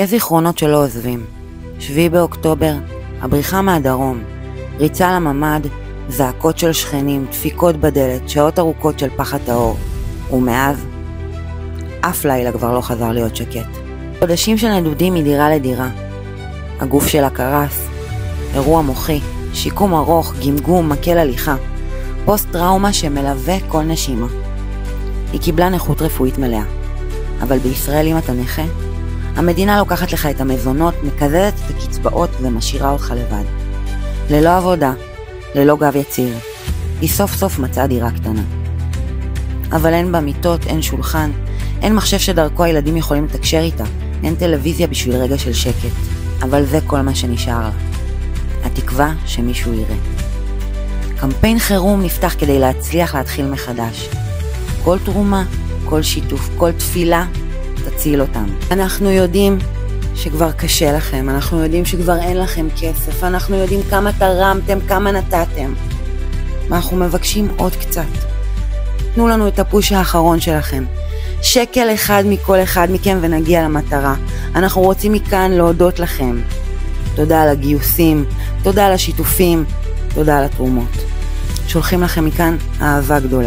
יש זיכרונות שלא עוזבים. 7 באוקטובר, הבריחה מהדרום, ריצה לממד, זעקות של שכנים, דפיקות בדלת, שעות ארוכות של פחד טהור. ומאז, אף לילה כבר לא חזר להיות שקט. חודשים של נדודים מדירה לדירה. הגוף שלה קרס, אירוע מוחי, שיקום ארוך, גמגום, מקל הליכה. פוסט טראומה שמלווה כל נשימה. היא קיבלה נכות רפואית מלאה. אבל בישראל אם אתה נכה, המדינה לוקחת לך את המזונות, מקזזת את הקצבאות ומשאירה אותך לבד. ללא עבודה, ללא גב יציר. היא סוף סוף מצאה דירה קטנה. אבל אין בה מיטות, אין שולחן, אין מחשב שדרכו הילדים יכולים לתקשר איתה, אין טלוויזיה בשביל רגע של שקט. אבל זה כל מה שנשאר לה. התקווה שמישהו יראה. קמפיין חירום נפתח כדי להצליח להתחיל מחדש. כל תרומה, כל שיתוף, כל תפילה, תציל אותם. אנחנו יודעים שכבר קשה לכם, אנחנו יודעים שכבר אין לכם כסף, אנחנו יודעים כמה תרמתם, כמה נתתם. ואנחנו מבקשים עוד קצת. תנו לנו את הפוש האחרון שלכם. שקל אחד מכל אחד מכם ונגיע למטרה. אנחנו רוצים מכאן להודות לכם. תודה על הגיוסים, תודה על השיתופים, תודה על התרומות. שולחים לכם מכאן אהבה גדולה.